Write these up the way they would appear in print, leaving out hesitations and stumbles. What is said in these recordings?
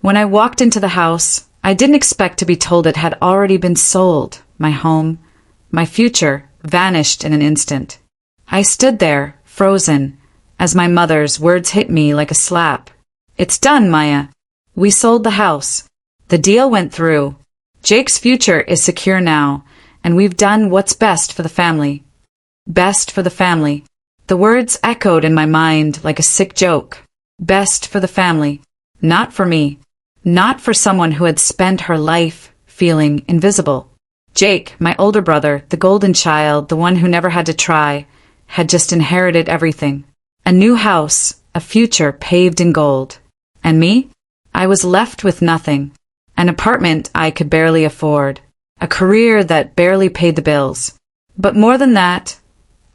When I walked into the house, I didn't expect to be told it had already been sold. My home, my future, vanished in an instant. I stood there, frozen, as my mother's words hit me like a slap. "It's done, Maya. We sold the house. The deal went through. Jake's future is secure now, and we've done what's best for the family." Best for the family. The words echoed in my mind like a sick joke. Best for the family. Not for me. Not for someone who had spent her life feeling invisible. Jake, my older brother, the golden child, the one who never had to try, had just inherited everything. A new house, a future paved in gold. And me? I was left with nothing. An apartment I could barely afford. A career that barely paid the bills. But more than that,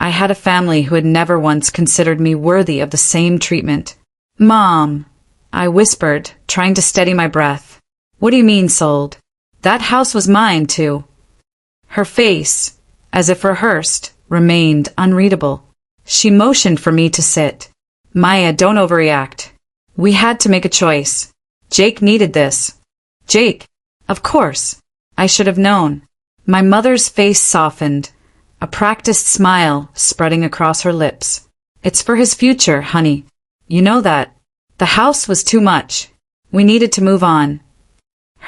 I had a family who had never once considered me worthy of the same treatment. "Mom," I whispered, trying to steady my breath. "What do you mean sold? That house was mine, too." Her face, as if rehearsed, remained unreadable. She motioned for me to sit. "Maya, don't overreact. We had to make a choice. Jake needed this." "Jake? Of course. I should have known." My mother's face softened, a practiced smile spreading across her lips. "It's for his future, honey. You know that. The house was too much. We needed to move on."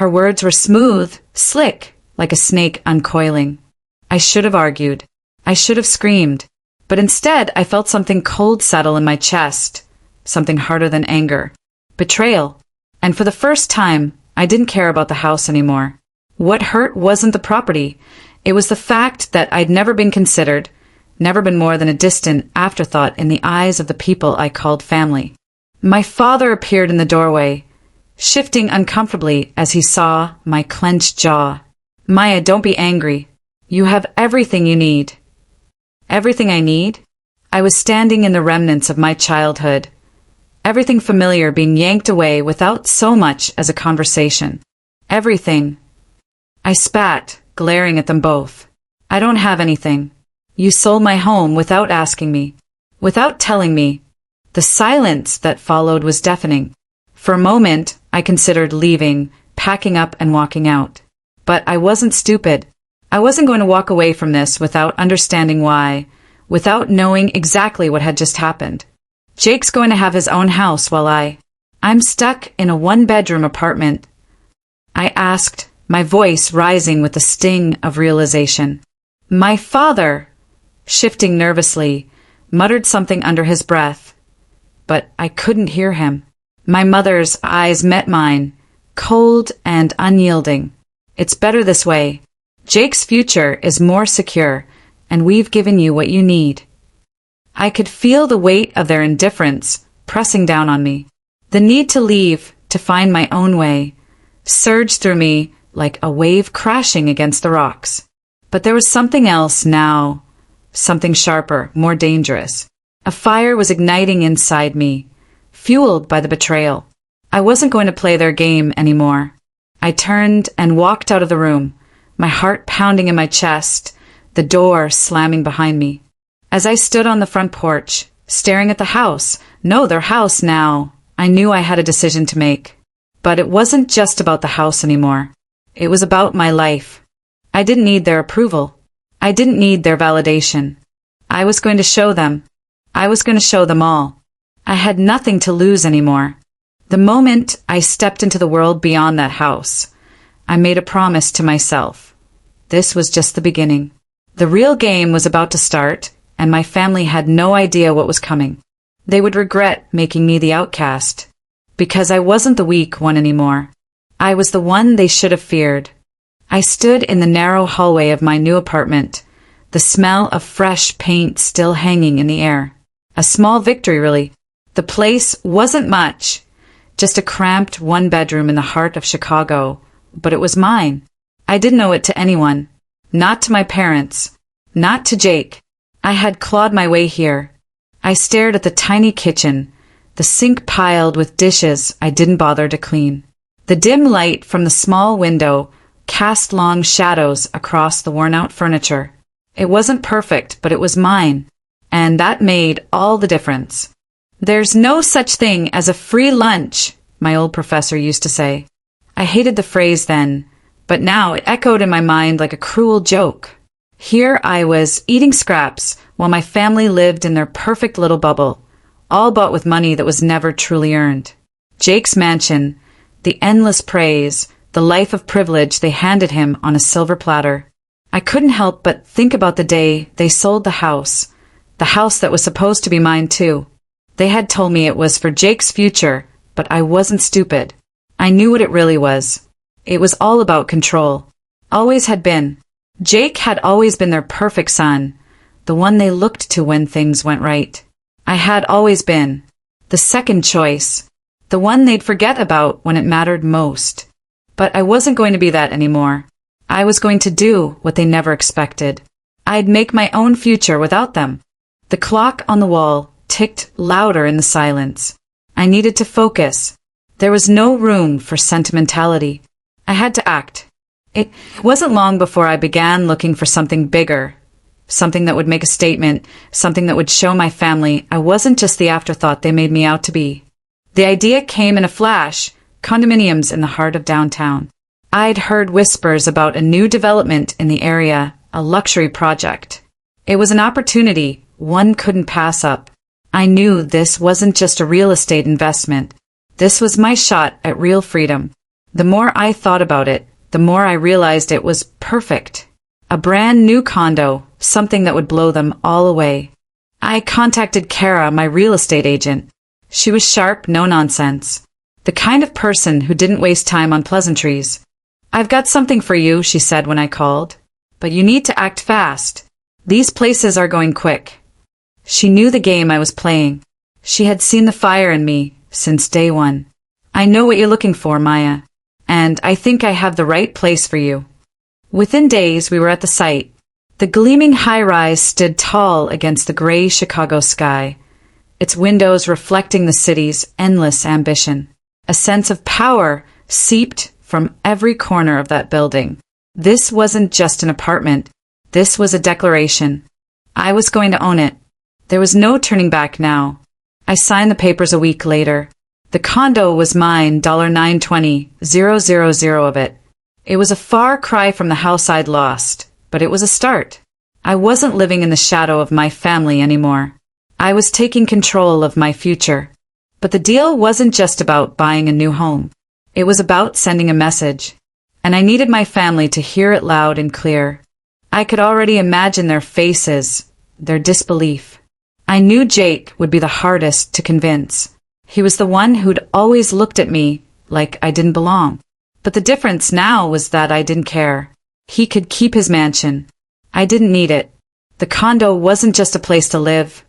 Her words were smooth, slick, like a snake uncoiling. I should have argued. I should have screamed. But instead, I felt something cold settle in my chest, something harder than anger. Betrayal. And for the first time, I didn't care about the house anymore. What hurt wasn't the property. It was the fact that I'd never been considered, never been more than a distant afterthought in the eyes of the people I called family. My father appeared in the doorway, shifting uncomfortably as he saw my clenched jaw. "Maya, don't be angry. You have everything you need." Everything I need? I was standing in the remnants of my childhood. Everything familiar being yanked away without so much as a conversation. Everything. I spat, glaring at them both. "I don't have anything. You sold my home without asking me, without telling me." The silence that followed was deafening. For a moment, I considered leaving, packing up and walking out. But I wasn't stupid. I wasn't going to walk away from this without understanding why, without knowing exactly what had just happened. Jake's going to have his own house while I'm stuck in a one-bedroom apartment. I asked, my voice rising with the sting of realization. My father, shifting nervously, muttered something under his breath, but I couldn't hear him. My mother's eyes met mine, cold and unyielding. "It's better this way. Jake's future is more secure, and we've given you what you need." I could feel the weight of their indifference pressing down on me. The need to leave, to find my own way, surged through me like a wave crashing against the rocks. But there was something else now, something sharper, more dangerous. A fire was igniting inside me, fueled by the betrayal. I wasn't going to play their game anymore. I turned and walked out of the room, my heart pounding in my chest, the door slamming behind me. As I stood on the front porch, staring at the house, their house now, I knew I had a decision to make. But it wasn't just about the house anymore. It was about my life. I didn't need their approval. I didn't need their validation. I was going to show them. I was going to show them all. I had nothing to lose anymore. The moment I stepped into the world beyond that house, I made a promise to myself. This was just the beginning. The real game was about to start, and my family had no idea what was coming. They would regret making me the outcast, because I wasn't the weak one anymore. I was the one they should have feared. I stood in the narrow hallway of my new apartment, the smell of fresh paint still hanging in the air. A small victory, really. The place wasn't much, just a cramped one-bedroom in the heart of Chicago, but it was mine. I didn't owe it to anyone, not to my parents, not to Jake. I had clawed my way here. I stared at the tiny kitchen, the sink piled with dishes I didn't bother to clean. The dim light from the small window cast long shadows across the worn-out furniture. It wasn't perfect, but it was mine, and that made all the difference. "There's no such thing as a free lunch," my old professor used to say. I hated the phrase then, but now it echoed in my mind like a cruel joke. Here I was, eating scraps, while my family lived in their perfect little bubble, all bought with money that was never truly earned. Jake's mansion, the endless praise, the life of privilege they handed him on a silver platter. I couldn't help but think about the day they sold the house that was supposed to be mine too. They had told me it was for Jake's future, but I wasn't stupid. I knew what it really was. It was all about control. Always had been. Jake had always been their perfect son, the one they looked to when things went right. I had always been the second choice, the one they'd forget about when it mattered most. But I wasn't going to be that anymore. I was going to do what they never expected. I'd make my own future without them. The clock on the wall ticked louder in the silence. I needed to focus. There was no room for sentimentality. I had to act. It wasn't long before I began looking for something bigger, something that would make a statement, something that would show my family I wasn't just the afterthought they made me out to be. The idea came in a flash, condominiums in the heart of downtown. I'd heard whispers about a new development in the area, a luxury project. It was an opportunity one couldn't pass up. I knew this wasn't just a real estate investment. This was my shot at real freedom. The more I thought about it, the more I realized it was perfect. A brand new condo, something that would blow them all away. I contacted Kara, my real estate agent. She was sharp, no nonsense. The kind of person who didn't waste time on pleasantries. I've got something for you, she said when I called. But you need to act fast. These places are going quick. She knew the game I was playing. She had seen the fire in me since day one. I know what you're looking for, Maya. And I think I have the right place for you. Within days, we were at the site. The gleaming high-rise stood tall against the gray Chicago sky, its windows reflecting the city's endless ambition. A sense of power seeped from every corner of that building. This wasn't just an apartment. This was a declaration. I was going to own it. There was no turning back now. I signed the papers a week later. The condo was mine, $920,000 of it. It was a far cry from the house I'd lost, but it was a start. I wasn't living in the shadow of my family anymore. I was taking control of my future. But the deal wasn't just about buying a new home. It was about sending a message. And I needed my family to hear it loud and clear. I could already imagine their faces, their disbelief. I knew Jake would be the hardest to convince. He was the one who'd always looked at me like I didn't belong. But the difference now was that I didn't care. He could keep his mansion. I didn't need it. The condo wasn't just a place to live.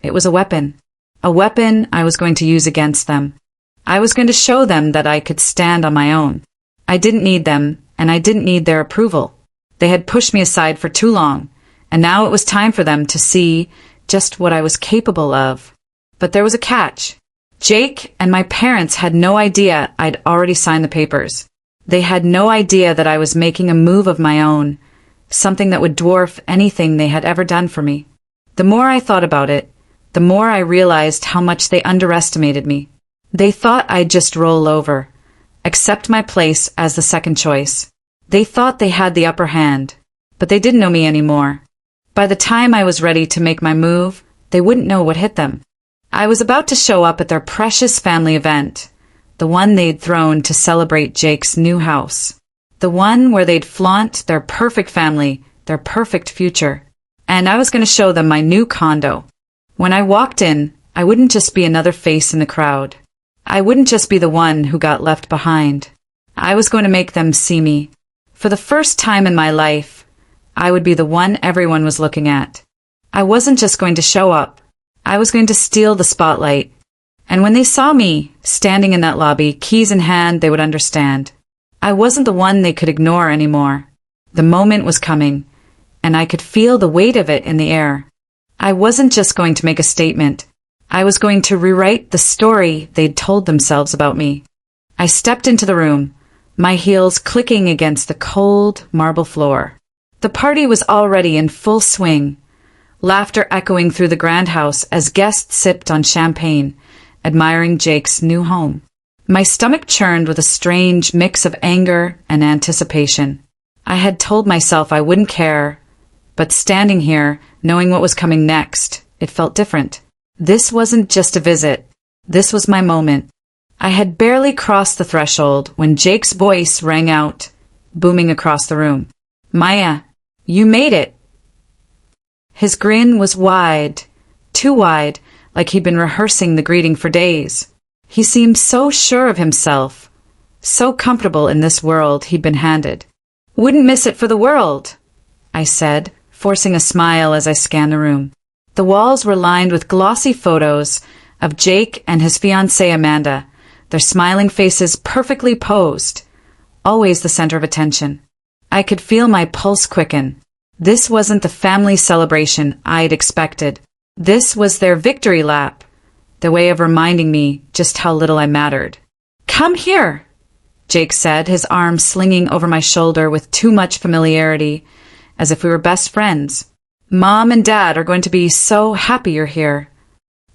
It was a weapon. A weapon I was going to use against them. I was going to show them that I could stand on my own. I didn't need them, and I didn't need their approval. They had pushed me aside for too long, and now it was time for them to see just what I was capable of. But there was a catch. Jake and my parents had no idea I'd already signed the papers. They had no idea that I was making a move of my own, something that would dwarf anything they had ever done for me. The more I thought about it, the more I realized how much they underestimated me. They thought I'd just roll over, accept my place as the second choice. They thought they had the upper hand, but they didn't know me anymore. By the time I was ready to make my move, they wouldn't know what hit them. I was about to show up at their precious family event, the one they'd thrown to celebrate Jake's new house, the one where they'd flaunt their perfect family, their perfect future. And I was going to show them my new condo. When I walked in, I wouldn't just be another face in the crowd. I wouldn't just be the one who got left behind. I was going to make them see me. For the first time in my life, I would be the one everyone was looking at. I wasn't just going to show up. I was going to steal the spotlight. And when they saw me, standing in that lobby, keys in hand, they would understand. I wasn't the one they could ignore anymore. The moment was coming, and I could feel the weight of it in the air. I wasn't just going to make a statement. I was going to rewrite the story they'd told themselves about me. I stepped into the room, my heels clicking against the cold marble floor. The party was already in full swing, laughter echoing through the grand house as guests sipped on champagne, admiring Jake's new home. My stomach churned with a strange mix of anger and anticipation. I had told myself I wouldn't care, but standing here, knowing what was coming next, it felt different. This wasn't just a visit. This was my moment. I had barely crossed the threshold when Jake's voice rang out, booming across the room. "Maya, you made it." His grin was wide, too wide, like he'd been rehearsing the greeting for days. He seemed so sure of himself, so comfortable in this world he'd been handed. "Wouldn't miss it for the world," I said, forcing a smile as I scanned the room. The walls were lined with glossy photos of Jake and his fiancée Amanda, their smiling faces perfectly posed, always the center of attention. I could feel my pulse quicken. This wasn't the family celebration I'd expected. This was their victory lap, their way of reminding me just how little I mattered. "Come here," Jake said, his arm slinging over my shoulder with too much familiarity, as if we were best friends. "Mom and Dad are going to be so happy you're here."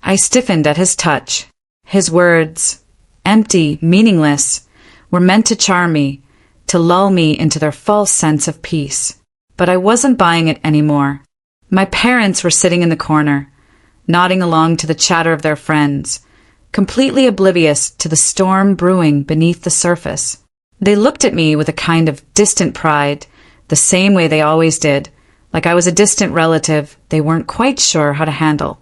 I stiffened at his touch. His words, empty, meaningless, were meant to charm me, to lull me into their false sense of peace. But I wasn't buying it anymore. My parents were sitting in the corner, nodding along to the chatter of their friends, completely oblivious to the storm brewing beneath the surface. They looked at me with a kind of distant pride, the same way they always did, like I was a distant relative they weren't quite sure how to handle.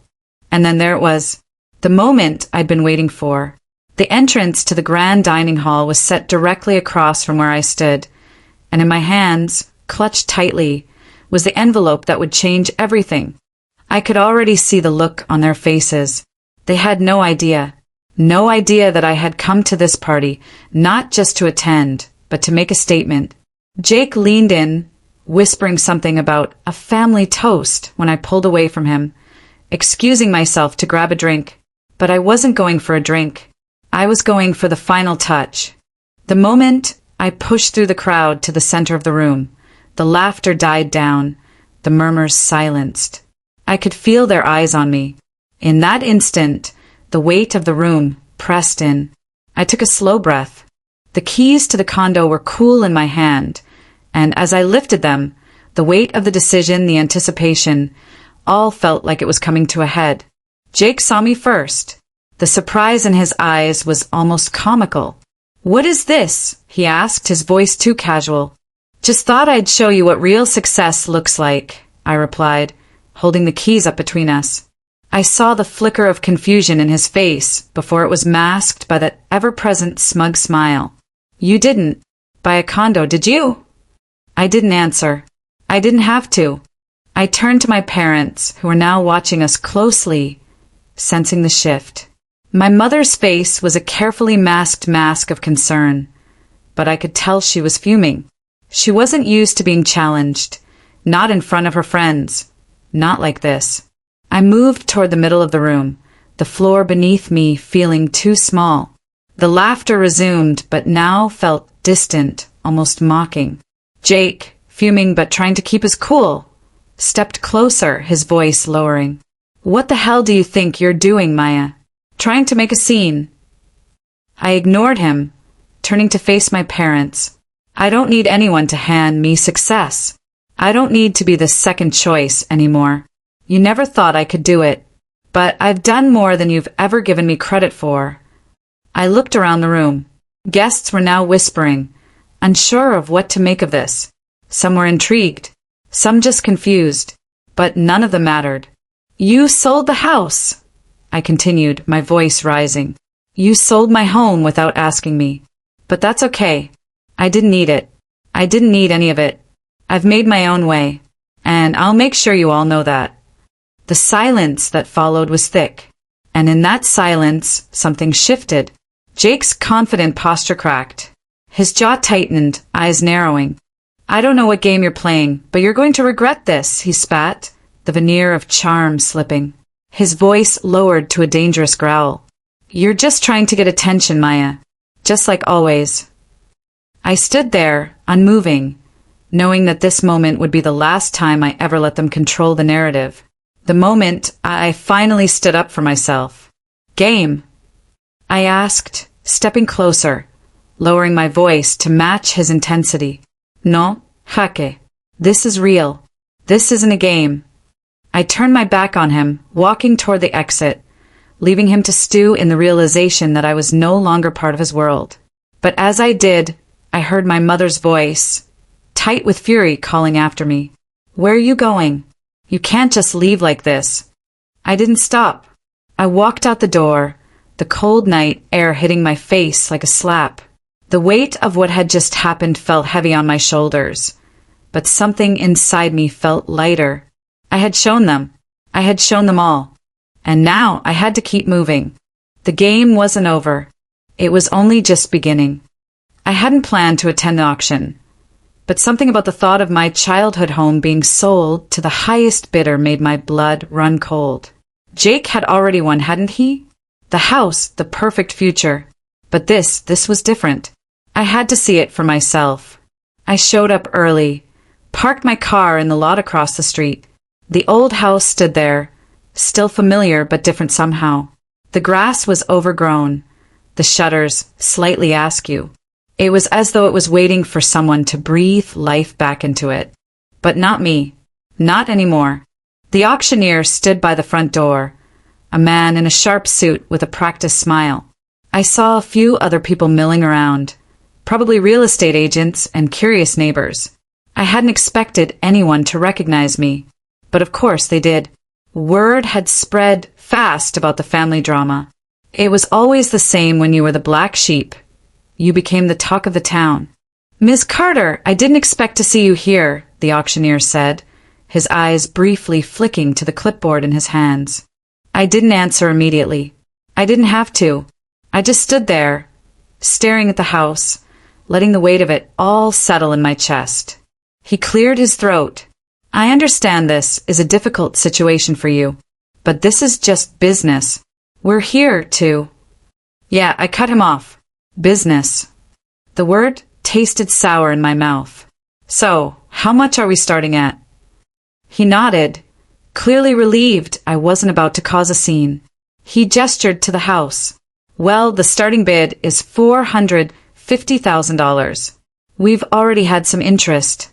And then there it was, the moment I'd been waiting for. The entrance to the grand dining hall was set directly across from where I stood, and in my hands, clutched tightly, was the envelope that would change everything. I could already see the look on their faces. They had no idea that I had come to this party, not just to attend, but to make a statement. Jake leaned in, whispering something about a family toast when I pulled away from him, excusing myself to grab a drink. But I wasn't going for a drink. I was going for the final touch. The moment I pushed through the crowd to the center of the room, the laughter died down, the murmurs silenced. I could feel their eyes on me. In that instant, the weight of the room pressed in. I took a slow breath. The keys to the condo were cool in my hand, and as I lifted them, the weight of the decision, the anticipation, all felt like it was coming to a head. Jake saw me first. The surprise in his eyes was almost comical. "What is this?" he asked, his voice too casual. "Just thought I'd show you what real success looks like," I replied, holding the keys up between us. I saw the flicker of confusion in his face before it was masked by that ever-present smug smile. "You didn't buy a condo, did you?" I didn't answer. I didn't have to. I turned to my parents, who were now watching us closely, sensing the shift. My mother's face was a carefully masked mask of concern, but I could tell she was fuming. She wasn't used to being challenged, not in front of her friends, not like this. I moved toward the middle of the room, the floor beneath me feeling too small. The laughter resumed, but now felt distant, almost mocking. Jake, fuming but trying to keep his cool, stepped closer, his voice lowering. "What the hell do you think you're doing, Maya? Trying to make a scene?" I ignored him, turning to face my parents. I don't need anyone to hand me success. I don't need to be the second choice anymore. You never thought I could do it, but I've done more than you've ever given me credit for. I looked around the room. Guests were now whispering, unsure of what to make of this. Some were intrigued, some just confused, but none of them mattered. "You sold the house," I continued, my voice rising. "You sold my home without asking me. But that's okay. I didn't need it. I didn't need any of it. I've made my own way, and I'll make sure you all know that." The silence that followed was thick, and in that silence, something shifted. Jake's confident posture cracked. His jaw tightened, eyes narrowing. "I don't know what game you're playing, but you're going to regret this," he spat, the veneer of charm slipping. His voice lowered to a dangerous growl. "You're just trying to get attention, Maya. Just like always." I stood there, unmoving, knowing that this moment would be the last time I ever let them control the narrative. The moment I finally stood up for myself. "Game?" I asked, stepping closer, lowering my voice to match his intensity. No, Jaque. This is real. This isn't a game. I turned my back on him, walking toward the exit, leaving him to stew in the realization that I was no longer part of his world. But as I did, I heard my mother's voice, tight with fury, calling after me. Where are you going? You can't just leave like this. I didn't stop. I walked out the door, the cold night air hitting my face like a slap. The weight of what had just happened felt heavy on my shoulders, but something inside me felt lighter. I had shown them. I had shown them all. And now I had to keep moving. The game wasn't over. It was only just beginning. I hadn't planned to attend the auction, but something about the thought of my childhood home being sold to the highest bidder made my blood run cold. Jake had already won, hadn't he? The house, the perfect future. But this was different. I had to see it for myself. I showed up early, parked my car in the lot across the street. The old house stood there, still familiar but different somehow. The grass was overgrown, the shutters slightly askew. It was as though it was waiting for someone to breathe life back into it. But not me. Not anymore. The auctioneer stood by the front door, a man in a sharp suit with a practiced smile. I saw a few other people milling around, probably real estate agents and curious neighbors. I hadn't expected anyone to recognize me, but of course they did. Word had spread fast about the family drama. It was always the same when you were the black sheep. You became the talk of the town. Ms. Carter, I didn't expect to see you here, the auctioneer said, his eyes briefly flicking to the clipboard in his hands. I didn't answer immediately. I didn't have to. I just stood there, staring at the house, letting the weight of it all settle in my chest. He cleared his throat. I understand this is a difficult situation for you, but this is just business. We're here to... Yeah, I cut him off. Business. The word tasted sour in my mouth. So, how much are we starting at? He nodded, clearly relieved I wasn't about to cause a scene. He gestured to the house. Well, the starting bid is $450,000. We've already had some interest.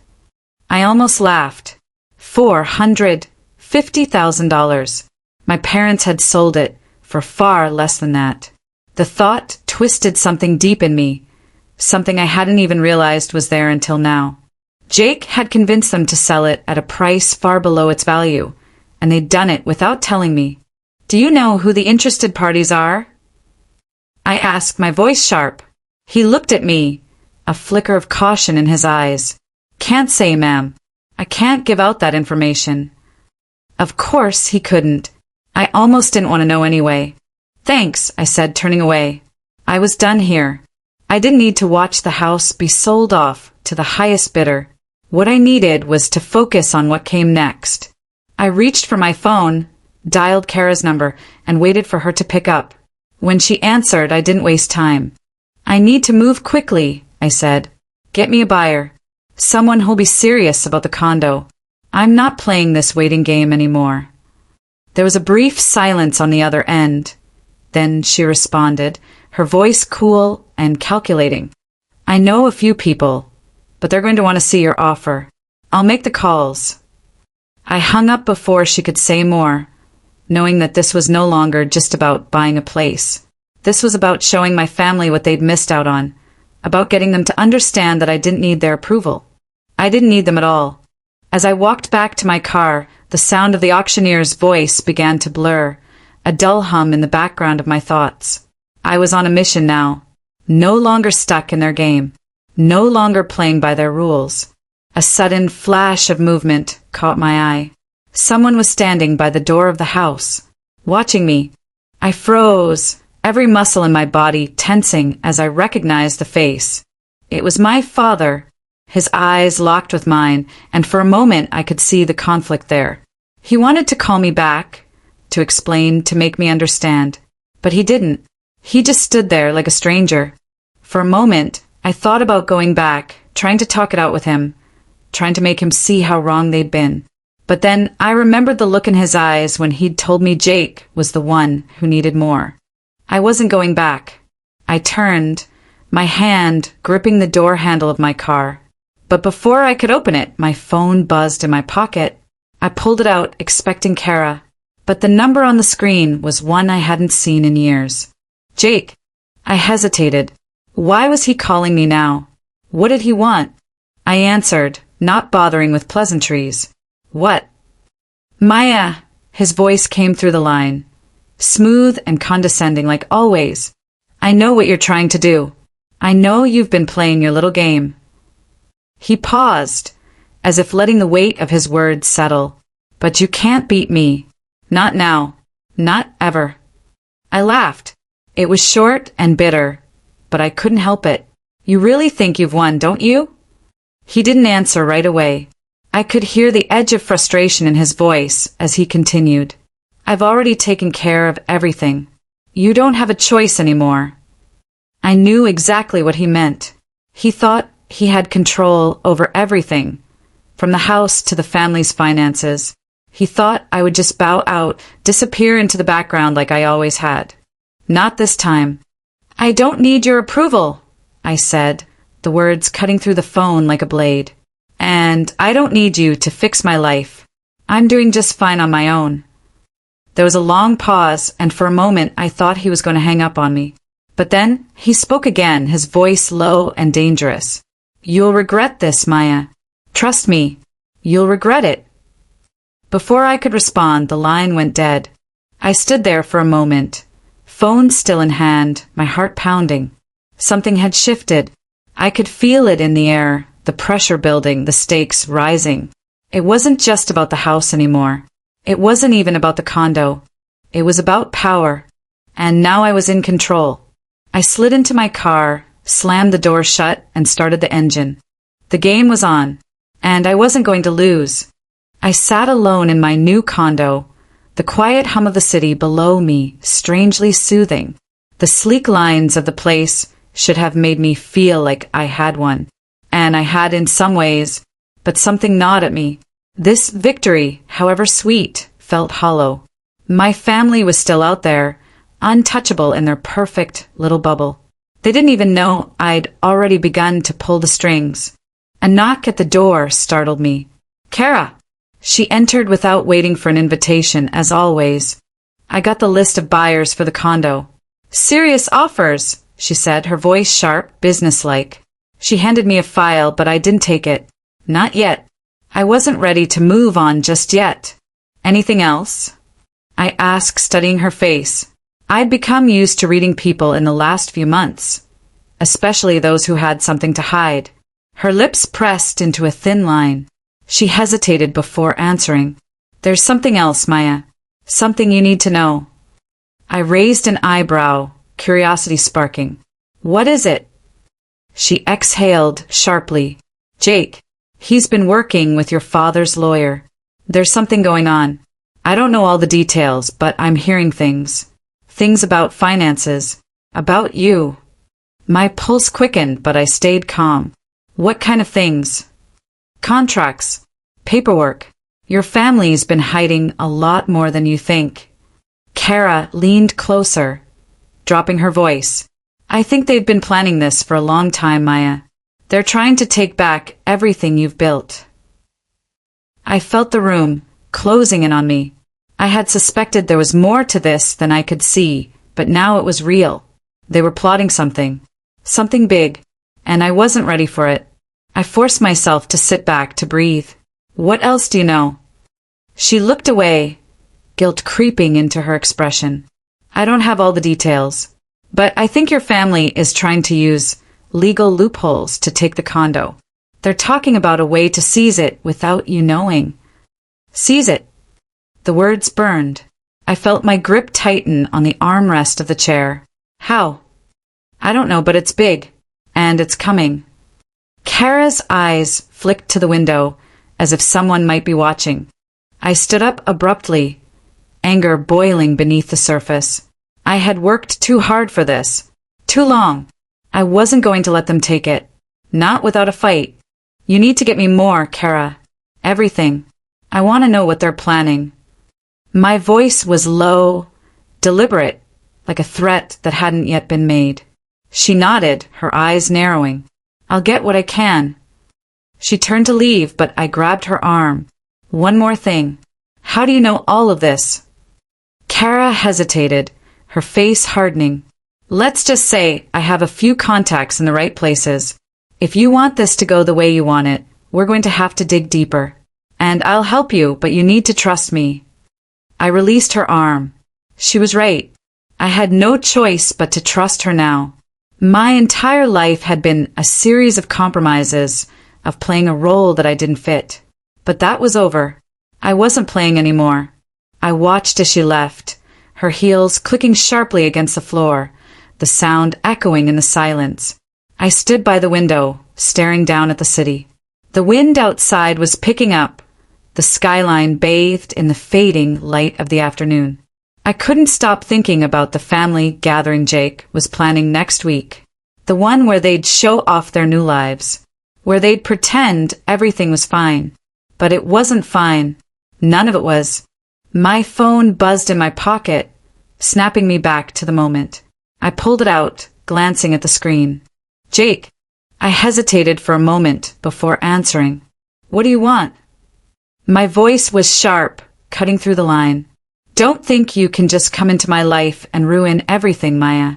I almost laughed. $450,000. My parents had sold it for far less than that. The thought twisted something deep in me, something I hadn't even realized was there until now. Jake had convinced them to sell it at a price far below its value, and they'd done it without telling me. Do you know who the interested parties are? I asked, my voice sharp. He looked at me, a flicker of caution in his eyes. Can't say, ma'am. I can't give out that information. Of course he couldn't. I almost didn't want to know anyway. Thanks, I said, turning away. I was done here. I didn't need to watch the house be sold off to the highest bidder. What I needed was to focus on what came next. I reached for my phone, dialed Kara's number, and waited for her to pick up. When she answered, I didn't waste time. I need to move quickly, I said. Get me a buyer. Someone who'll be serious about the condo. I'm not playing this waiting game anymore. There was a brief silence on the other end. Then she responded, her voice cool and calculating. I know a few people, but they're going to want to see your offer. I'll make the calls. I hung up before she could say more, knowing that this was no longer just about buying a place. This was about showing my family what they'd missed out on, about getting them to understand that I didn't need their approval. I didn't need them at all. As I walked back to my car, the sound of the auctioneer's voice began to blur, a dull hum in the background of my thoughts. I was on a mission now, no longer stuck in their game, no longer playing by their rules. A sudden flash of movement caught my eye. Someone was standing by the door of the house, watching me. I froze, every muscle in my body tensing as I recognized the face. It was my father. His eyes locked with mine, and for a moment I could see the conflict there. He wanted to call me back, to explain, to make me understand. But he didn't. He just stood there like a stranger. For a moment, I thought about going back, trying to talk it out with him, trying to make him see how wrong they'd been. But then I remembered the look in his eyes when he'd told me Jake was the one who needed more. I wasn't going back. I turned, my hand gripping the door handle of my car. But before I could open it, my phone buzzed in my pocket. I pulled it out, expecting Kara. But the number on the screen was one I hadn't seen in years. Jake. I hesitated. Why was he calling me now? What did he want? I answered, not bothering with pleasantries. What? Maya. His voice came through the line. Smooth and condescending like always. I know what you're trying to do. I know you've been playing your little game. He paused, as if letting the weight of his words settle. But you can't beat me. Not now. Not ever. I laughed. It was short and bitter, but I couldn't help it. You really think you've won, don't you? He didn't answer right away. I could hear the edge of frustration in his voice as he continued. I've already taken care of everything. You don't have a choice anymore. I knew exactly what he meant. He thought he had control over everything, from the house to the family's finances. He thought I would just bow out, disappear into the background like I always had. Not this time. I don't need your approval, I said, the words cutting through the phone like a blade. And I don't need you to fix my life. I'm doing just fine on my own. There was a long pause, and for a moment I thought he was going to hang up on me. But then he spoke again, his voice low and dangerous. You'll regret this, Maya. Trust me, you'll regret it. Before I could respond, the line went dead. I stood there for a moment, phone still in hand, my heart pounding. Something had shifted. I could feel it in the air, the pressure building, the stakes rising. It wasn't just about the house anymore. It wasn't even about the condo. It was about power. And now I was in control. I slid into my car, slammed the door shut, and started the engine. The game was on, and I wasn't going to lose. I sat alone in my new condo, the quiet hum of the city below me, strangely soothing. The sleek lines of the place should have made me feel like I had won. And I had in some ways, but something gnawed at me. This victory, however sweet, felt hollow. My family was still out there, untouchable in their perfect little bubble. They didn't even know I'd already begun to pull the strings. A knock at the door startled me. Kara! She entered without waiting for an invitation, as always. I got the list of buyers for the condo. Serious offers, she said, her voice sharp, businesslike. She handed me a file, but I didn't take it. Not yet. I wasn't ready to move on just yet. Anything else? I asked, studying her face. I'd become used to reading people in the last few months, especially those who had something to hide. Her lips pressed into a thin line. She hesitated before answering. There's something else, Maya. Something you need to know. I raised an eyebrow, curiosity sparking. What is it? She exhaled sharply. Jake, he's been working with your father's lawyer. There's something going on. I don't know all the details, but I'm hearing things. Things about finances. About you. My pulse quickened, but I stayed calm. What kind of things? Contracts. Paperwork. Your family's been hiding a lot more than you think. Kara leaned closer, dropping her voice. I think they've been planning this for a long time, Maya. They're trying to take back everything you've built. I felt the room closing in on me. I had suspected there was more to this than I could see, but now it was real. They were plotting something. Something big, and I wasn't ready for it. I forced myself to sit back, to breathe. What else do you know? She looked away, guilt creeping into her expression. I don't have all the details, but I think your family is trying to use legal loopholes to take the condo. They're talking about a way to seize it without you knowing. Seize it. The words burned. I felt my grip tighten on the armrest of the chair. How? I don't know, but it's big. And it's coming. Kara's eyes flicked to the window, as if someone might be watching. I stood up abruptly, anger boiling beneath the surface. I had worked too hard for this. Too long. I wasn't going to let them take it. Not without a fight. You need to get me more, Kara. Everything. I want to know what they're planning. My voice was low, deliberate, like a threat that hadn't yet been made. She nodded, her eyes narrowing. I'll get what I can. She turned to leave, but I grabbed her arm. One more thing. How do you know all of this? Kara hesitated, her face hardening. Let's just say I have a few contacts in the right places. If you want this to go the way you want it, we're going to have to dig deeper. And I'll help you, but you need to trust me. I released her arm. She was right. I had no choice but to trust her now. My entire life had been a series of compromises, of playing a role that I didn't fit. But that was over. I wasn't playing anymore. I watched as she left, her heels clicking sharply against the floor, the sound echoing in the silence. I stood by the window, staring down at the city. The wind outside was picking up, the skyline bathed in the fading light of the afternoon. I couldn't stop thinking about the family gathering Jake was planning next week. The one where they'd show off their new lives. Where they'd pretend everything was fine. But it wasn't fine. None of it was. My phone buzzed in my pocket, snapping me back to the moment. I pulled it out, glancing at the screen. Jake. I hesitated for a moment before answering. What do you want? My voice was sharp, cutting through the line. Don't think you can just come into my life and ruin everything, Maya.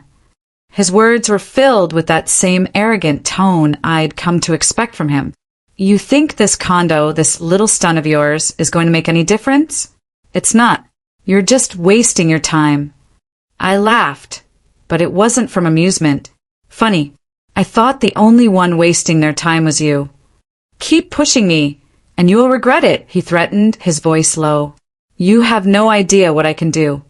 His words were filled with that same arrogant tone I'd come to expect from him. You think this condo, this little stunt of yours, is going to make any difference? It's not. You're just wasting your time. I laughed, but it wasn't from amusement. Funny. I thought the only one wasting their time was you. Keep pushing me, and you'll regret it, he threatened, his voice low. You have no idea what I can do.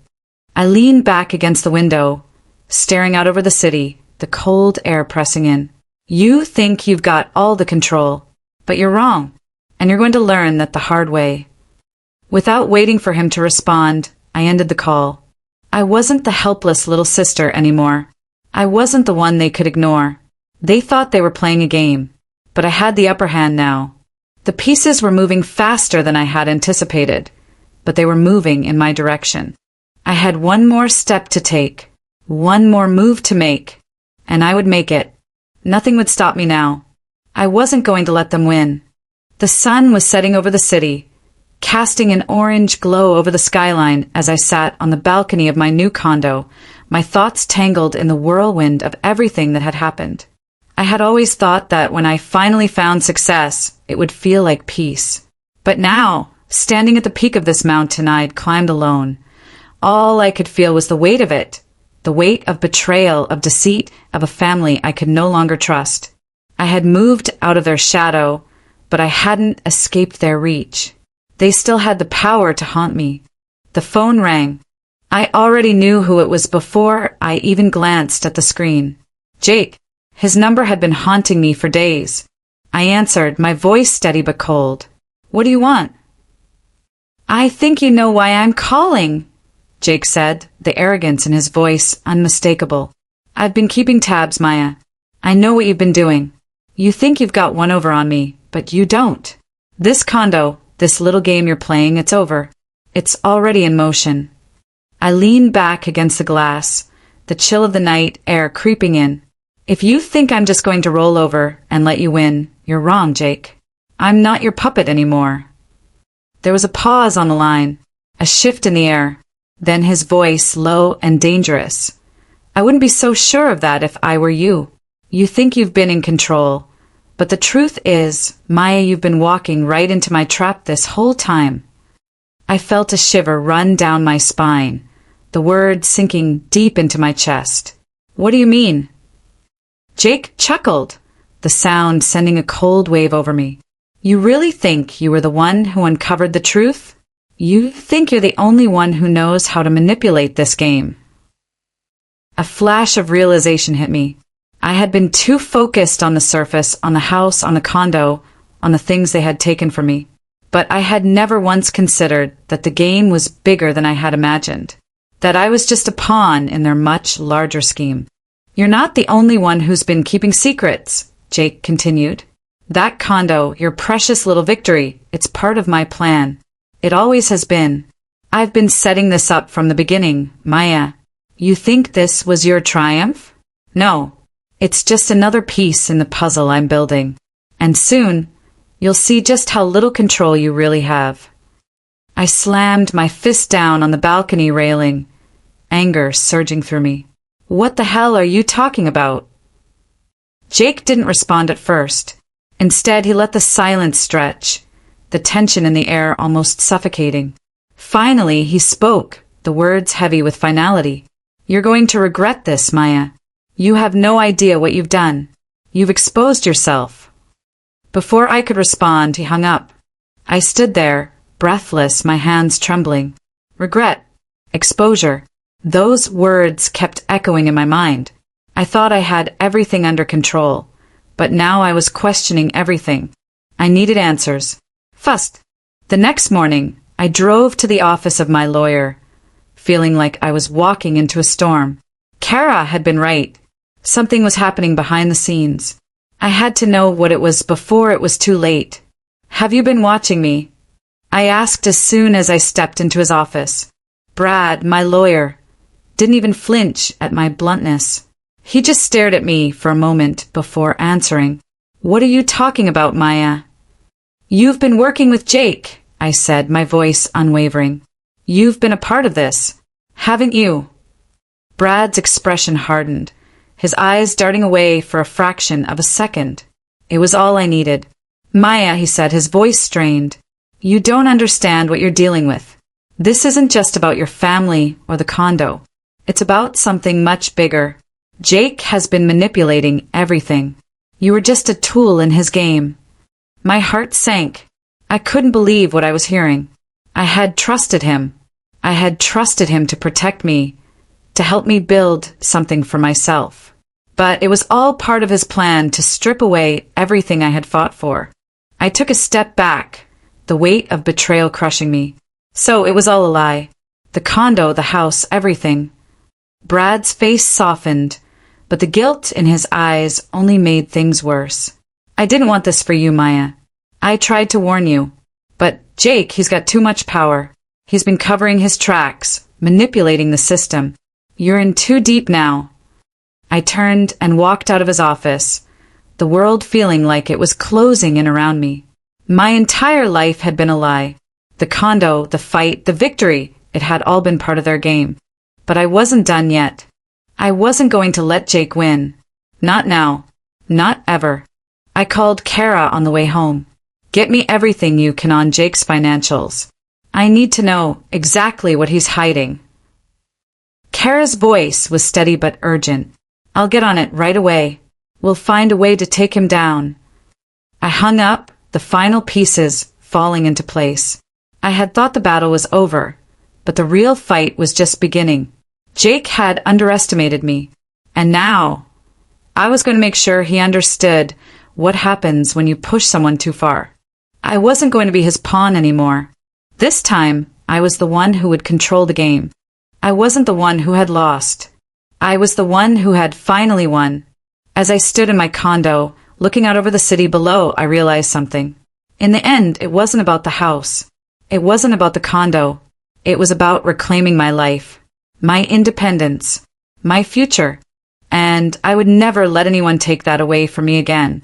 I leaned back against the window, staring out over the city, the cold air pressing in. You think you've got all the control, but you're wrong, and you're going to learn that the hard way. Without waiting for him to respond, I ended the call. I wasn't the helpless little sister anymore. I wasn't the one they could ignore. They thought they were playing a game, but I had the upper hand now. The pieces were moving faster than I had anticipated, but they were moving in my direction. I had one more step to take, one more move to make, and I would make it. Nothing would stop me now. I wasn't going to let them win. The sun was setting over the city, casting an orange glow over the skyline as I sat on the balcony of my new condo, my thoughts tangled in the whirlwind of everything that had happened. I had always thought that when I finally found success, it would feel like peace. But now, standing at the peak of this mountain I'd climbed alone, all I could feel was the weight of it, the weight of betrayal, of deceit, of a family I could no longer trust. I had moved out of their shadow, but I hadn't escaped their reach. They still had the power to haunt me. The phone rang. I already knew who it was before I even glanced at the screen. Jake. His number had been haunting me for days. I answered, my voice steady but cold. What do you want? I think you know why I'm calling, Jake said, the arrogance in his voice unmistakable. I've been keeping tabs, Maya. I know what you've been doing. You think you've got one over on me, but you don't. This condo, this little game you're playing, it's over. It's already in motion. I leaned back against the glass, the chill of the night air creeping in. If you think I'm just going to roll over and let you win, you're wrong, Jake. I'm not your puppet anymore. There was a pause on the line, a shift in the air, then his voice low and dangerous. I wouldn't be so sure of that if I were you. You think you've been in control, but the truth is, Maya, you've been walking right into my trap this whole time. I felt a shiver run down my spine, the word sinking deep into my chest. What do you mean? Jake chuckled, the sound sending a cold wave over me. You really think you were the one who uncovered the truth? You think you're the only one who knows how to manipulate this game. A flash of realization hit me. I had been too focused on the surface, on the house, on the condo, on the things they had taken from me. But I had never once considered that the game was bigger than I had imagined, that I was just a pawn in their much larger scheme. You're not the only one who's been keeping secrets, Jake continued. That condo, your precious little victory, it's part of my plan. It always has been. I've been setting this up from the beginning, Maya. You think this was your triumph? No, It's just another piece in the puzzle I'm building. And soon, you'll see just how little control you really have. I slammed my fist down on the balcony railing, anger surging through me. What the hell are you talking about? Jake didn't respond at first. Instead, he let the silence stretch, the tension in the air almost suffocating. Finally, he spoke, the words heavy with finality. You're going to regret this, Maya. You have no idea what you've done. You've exposed yourself. Before I could respond, he hung up. I stood there, breathless, my hands trembling. Regret. Exposure. Those words kept echoing in my mind. I thought I had everything under control, but now I was questioning everything. I needed answers. First, the next morning, I drove to the office of my lawyer, feeling like I was walking into a storm. Kara had been right. Something was happening behind the scenes. I had to know what it was before it was too late. Have you been watching me? I asked as soon as I stepped into his office. Brad, my lawyer, didn't even flinch at my bluntness. He just stared at me for a moment before answering. What are you talking about, Maya? You've been working with Jake, I said, my voice unwavering. You've been a part of this, haven't you? Brad's expression hardened, his eyes darting away for a fraction of a second. It was all I needed. Maya, he said, his voice strained. You don't understand what you're dealing with. This isn't just about your family or the condo. It's about something much bigger. Jake has been manipulating everything. You were just a tool in his game. My heart sank. I couldn't believe what I was hearing. I had trusted him. I had trusted him to protect me, to help me build something for myself. But it was all part of his plan to strip away everything I had fought for. I took a step back, the weight of betrayal crushing me. So it was all a lie. The condo, the house, everything. Brad's face softened, but the guilt in his eyes only made things worse. I didn't want this for you, Maya. I tried to warn you. But Jake, he's got too much power. He's been covering his tracks, manipulating the system. You're in too deep now. I turned and walked out of his office, the world feeling like it was closing in around me. My entire life had been a lie. The condo, the fight, the victory, it had all been part of their game. But I wasn't done yet. I wasn't going to let Jake win. Not now. Not ever. I called Kara on the way home. Get me everything you can on Jake's financials. I need to know exactly what he's hiding. Kara's voice was steady but urgent. I'll get on it right away. We'll find a way to take him down. I hung up, the final pieces falling into place. I had thought the battle was over, but the real fight was just beginning. Jake had underestimated me, and now I was going to make sure he understood what happens when you push someone too far. I wasn't going to be his pawn anymore. This time, I was the one who would control the game. I wasn't the one who had lost. I was the one who had finally won. As I stood in my condo, looking out over the city below, I realized something. In the end, it wasn't about the house. It wasn't about the condo. It was about reclaiming my life, my independence, my future. And I would never let anyone take that away from me again.